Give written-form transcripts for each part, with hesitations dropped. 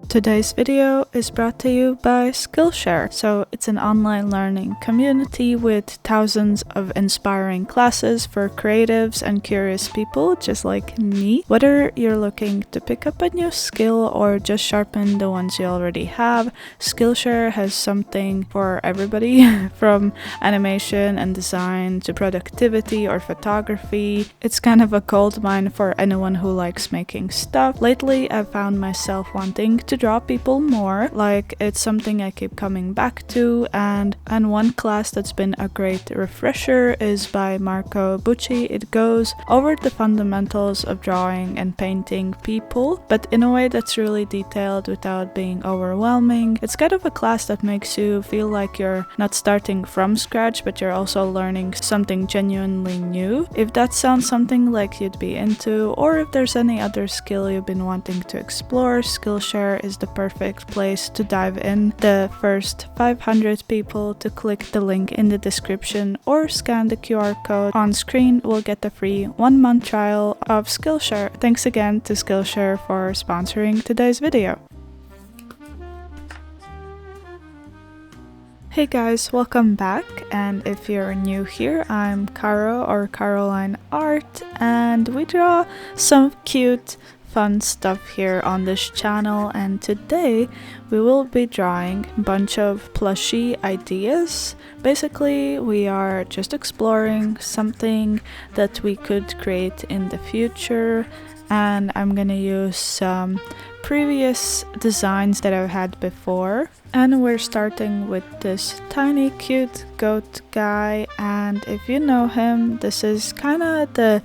Today's video is brought to you by Skillshare. So it's an online learning community with thousands of inspiring classes for creatives and curious people just like me. Whether you're looking to pick up a new skill or just sharpen the ones you already have, Skillshare has something for everybody from animation and design to productivity or photography. It's kind of a gold mine for anyone who likes making stuff. Lately, I've found myself wanting to draw people more, like it's something I keep coming back to, and one class that's been a great refresher is by Marco Bucci. It goes over the fundamentals of drawing and painting people, but in a way that's really detailed without being overwhelming. It's kind of a class that makes you feel like you're not starting from scratch, but you're also learning something genuinely new. If that sounds something like you'd be into, or if there's any other skill you've been wanting to explore, Skillshare is the perfect place to dive in. The first 500 people to click the link in the description or scan the QR code on screen will get a free 1-month trial of Skillshare. Thanks again to Skillshare for sponsoring today's video. Hey guys, welcome back, and if you're new here, I'm Karo or karo.lineart, and we draw some cute fun stuff here on this channel, and today we will be drawing a bunch of plushy ideas. Basically, we are just exploring something that we could create in the future, and I'm gonna use some previous designs that I've had before. And we're starting with this tiny cute goat guy, and if you know him, this is kind of the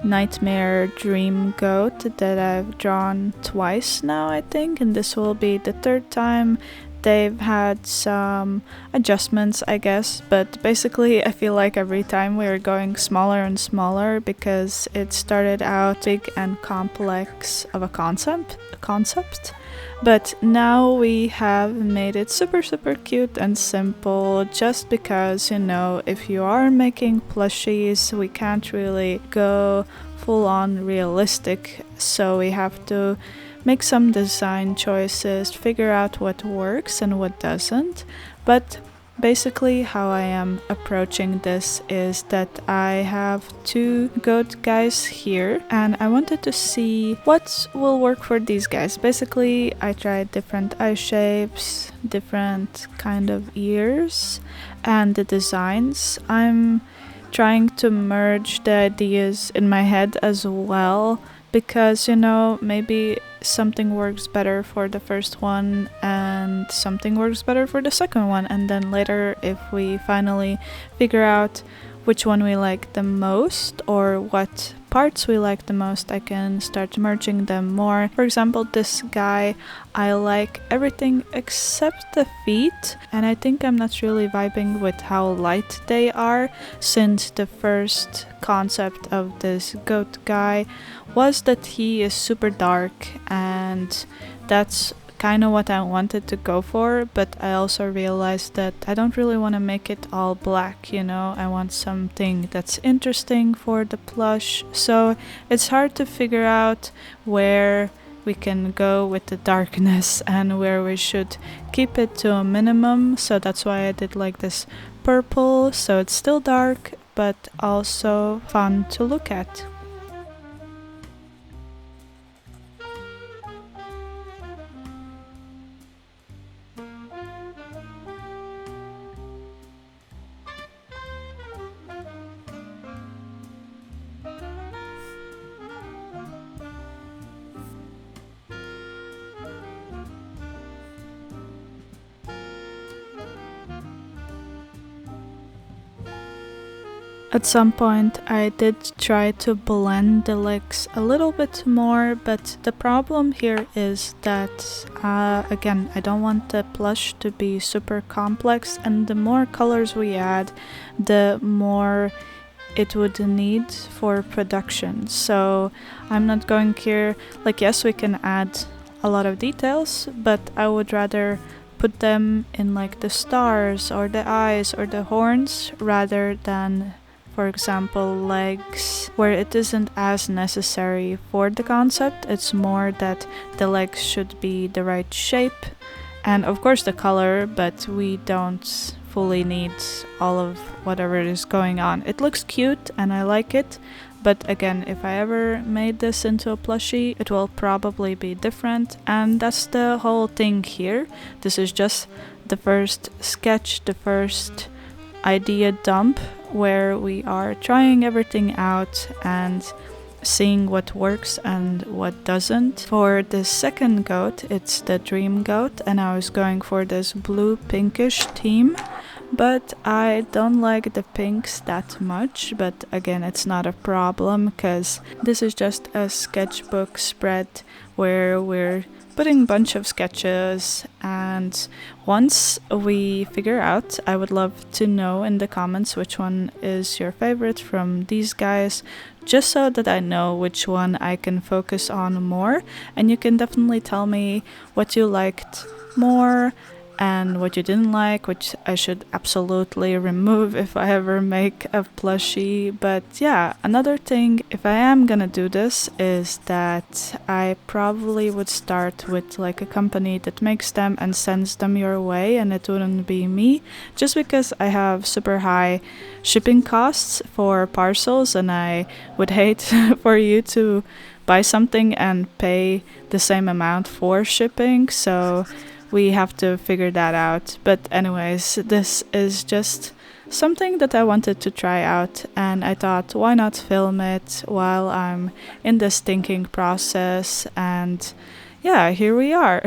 nightmare dream goat that I've drawn twice now, I think, and this will be the third time. They've had some adjustments, I guess, but basically I feel like every time we're going smaller and smaller because it started out big and complex of a concept, but now we have made it super cute and simple, just because, you know, if you are making plushies, we can't really go full on realistic, so we have to make some design choices, figure out what works and what doesn't. But basically how I am approaching this is that I have two goat guys here, and I wanted to see what will work for these guys. Basically, I tried different eye shapes, different kind of ears, and the designs. I'm trying to merge the ideas in my head as well, because, you know, maybe something works better for the first one and something works better for the second one, and then later if we finally figure out which one we like the most or what parts we like the most, I can start merging them more. For example, this guy, I like everything except the feet, and I think I'm not really vibing with how light they are, since the first concept of this goat guy was that he is super dark, and that's kind of what I wanted to go for, but I also realized that I don't really want to make it all black, you know. I want something that's interesting for the plush, so it's hard to figure out where we can go with the darkness and where we should keep it to a minimum. So that's why I did like this purple, so it's still dark but also fun to look at. At some point I did try to blend the legs a little bit more, but the problem here is that again, I don't want the plush to be super complex, and the more colors we add, the more it would need for production. So I'm not going here, like, yes, we can add a lot of details, but I would rather put them in like the stars or the eyes or the horns rather than for example, legs, where it isn't as necessary for the concept. It's more that the legs should be the right shape and of course the color, but we don't fully need all of whatever is going on. It looks cute and I like it, but again, if I ever made this into a plushie, it will probably be different, and that's the whole thing here. This is just the first sketch, the first idea dump, where we are trying everything out and seeing what works and what doesn't. For the second goat, it's the dream goat, and I was going for this blue pinkish theme, but I don't like the pinks that much. But again, it's not a problem because this is just a sketchbook spread where we're putting a bunch of sketches, and once we figure out, I would love to know in the comments which one is your favorite from these guys, just so that I know which one I can focus on more. And you can definitely tell me what you liked more and what you didn't like, which I should absolutely remove if I ever make a plushie. But yeah, another thing, if I am gonna do this, is that I probably would start with like a company that makes them and sends them your way, and it wouldn't be me, just because I have super high shipping costs for parcels, and I would hate for you to buy something and pay the same amount for shipping. So we have to figure that out. But anyways, this is just something that I wanted to try out, and I thought, why not film it while I'm in this thinking process? And yeah, here we are.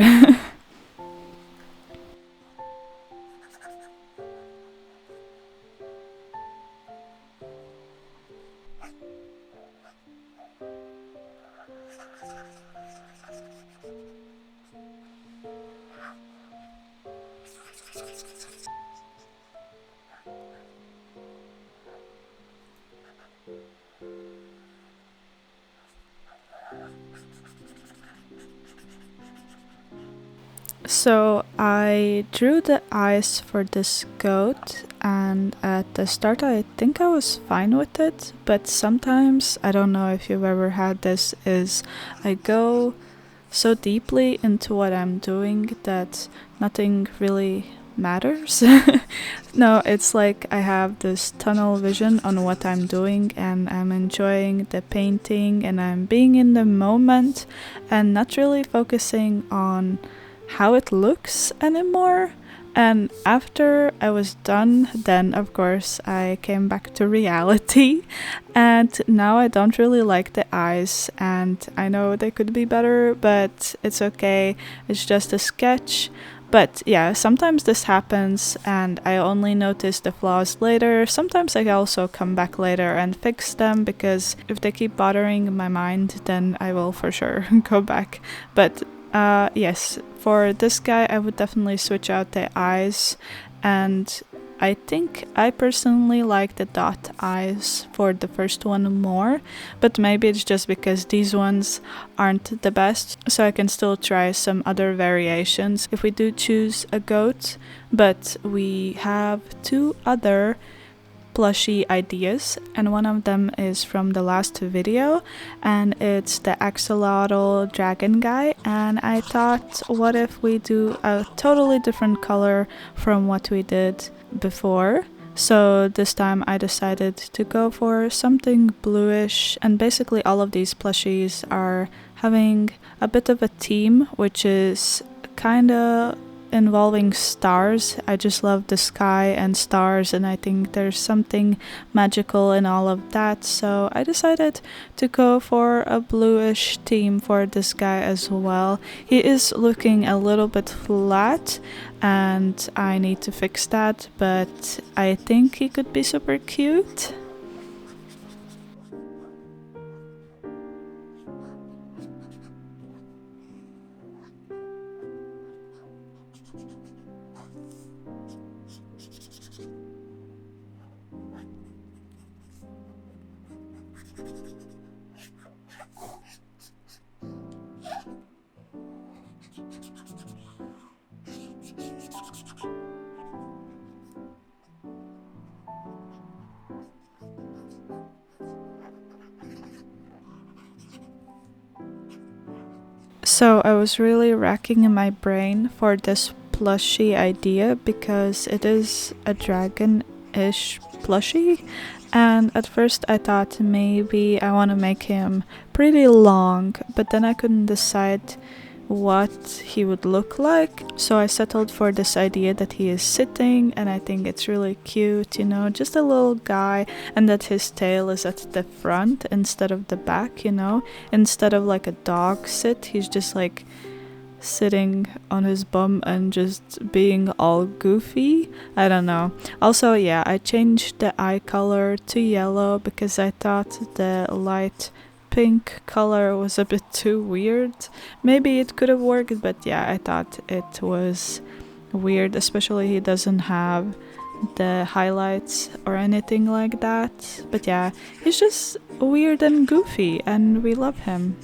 So I drew the eyes for this goat, and at the start I think I was fine with it, but sometimes, I don't know if you've ever had this, is I go so deeply into what I'm doing that nothing really matters. No, it's like I have this tunnel vision on what I'm doing, and I'm enjoying the painting and I'm being in the moment and not really focusing on how it looks anymore. And after I was done, then of course I came back to reality, and now I don't really like the eyes, and I know they could be better, but it's okay, it's just a sketch. But yeah, sometimes this happens and I only notice the flaws later. Sometimes I also come back later and fix them, because if they keep bothering my mind, then I will for sure go back. But yes, for this guy I would definitely switch out the eyes, and I think I personally like the dot eyes for the first one more, but maybe it's just because these ones aren't the best, so I can still try some other variations if we do choose a goat. But we have two other plushie ideas, and one of them is from the last video, and it's the axolotl dragon guy. And I thought, what if we do a totally different color from what we did before? So this time I decided to go for something bluish, and basically all of these plushies are having a bit of a theme, which is kinda involving stars. I just love the sky and stars, and I think there's something magical in all of that, so I decided to go for a bluish theme for this guy as well. He is looking a little bit flat and I need to fix that, but I think he could be super cute. So I was really racking in my brain for this plushie idea because it is a dragon-ish plushie, and at first I thought maybe I want to make him pretty long, but then I couldn't decide what he would look like, so I settled for this idea that he is sitting, and I think it's really cute, you know, just a little guy, and that his tail is at the front instead of the back, you know, instead of like a dog sit, he's just like sitting on his bum and just being all goofy. I don't know. Also, yeah, I changed the eye color to yellow because I thought the light pink color was a bit too weird. Maybe it could have worked, but yeah, I thought it was weird, especially he doesn't have the highlights or anything like that. But yeah, he's just weird and goofy, and we love him.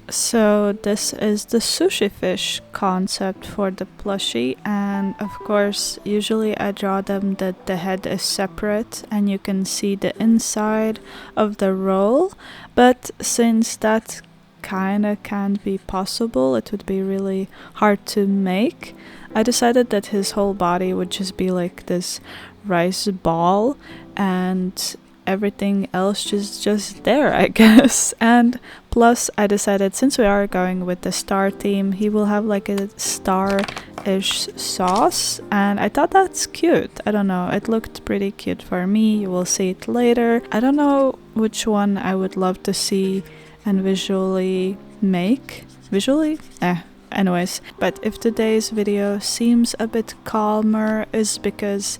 So this is the sushi fish concept for the plushie, and of course usually I draw them that the head is separate and you can see the inside of the roll, but since that kinda can't be possible, it would be really hard to make, I decided that his whole body would just be like this rice ball and everything else just there, I guess. And plus I decided, since we are going with the star theme, he will have like a star-ish sauce, and I thought that's cute. I don't know, it looked pretty cute for me. You will see it later. I don't know which one I would love to see and visually make. Visually? Anyways, but if today's video seems a bit calmer, is because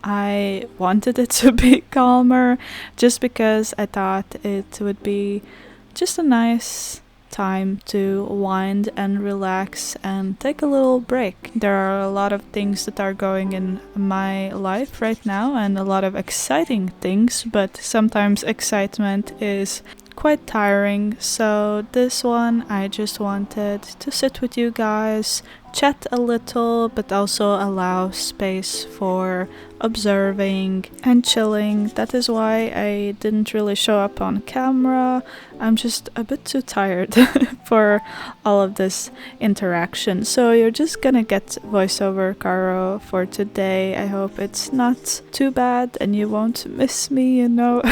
I wanted it to be calmer, just because I thought it would be just a nice time to wind and relax and take a little break. There are a lot of things that are going in my life right now, and a lot of exciting things, but sometimes excitement is quite tiring. So this one, I just wanted to sit with you guys, chat a little, but also allow space for observing and chilling. That is why I didn't really show up on camera. I'm just a bit too tired for all of this interaction. So you're just gonna get voiceover Caro for today. I hope it's not too bad and you won't miss me, you know.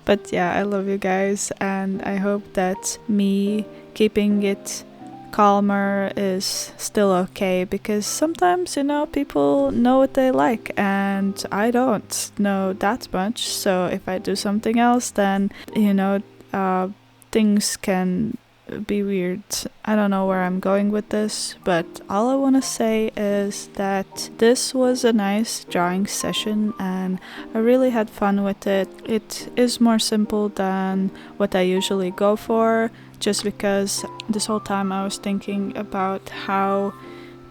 But yeah, I love you guys, and I hope that me keeping it calmer is still okay, because sometimes, you know, people know what they like and I don't know that much. So if I do something else, then, you know, things can be weird. I don't know where I'm going with this, but all I want to say is that this was a nice drawing session and I really had fun with it. It is more simple than what I usually go for, just because this whole time I was thinking about how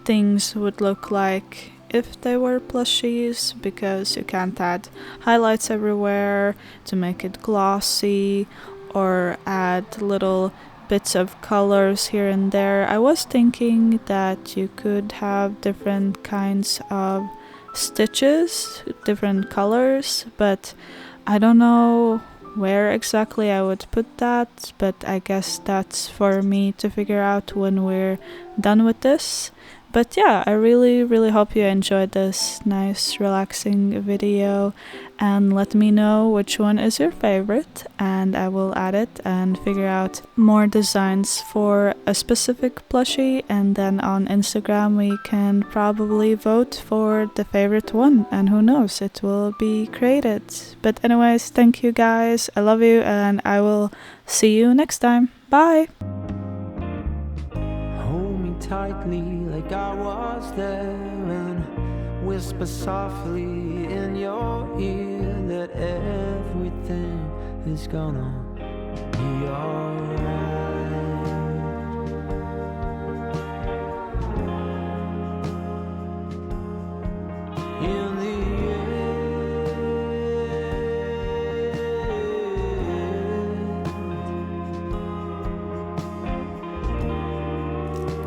things would look like if they were plushies, because you can't add highlights everywhere to make it glossy or add little bits of colors here and there. I was thinking that you could have different kinds of stitches, different colors, but I don't know where exactly I would put that, but I guess that's for me to figure out when we're done with this. But yeah, I really hope you enjoyed this nice relaxing video, and let me know which one is your favorite and I will add it and figure out more designs for a specific plushie, and then on Instagram we can probably vote for the favorite one, and who knows, it will be created. But anyways, thank you guys, I love you, and I will see you next time. Bye! Tightly like I was there, and whisper softly in your ear that everything is gonna be alright.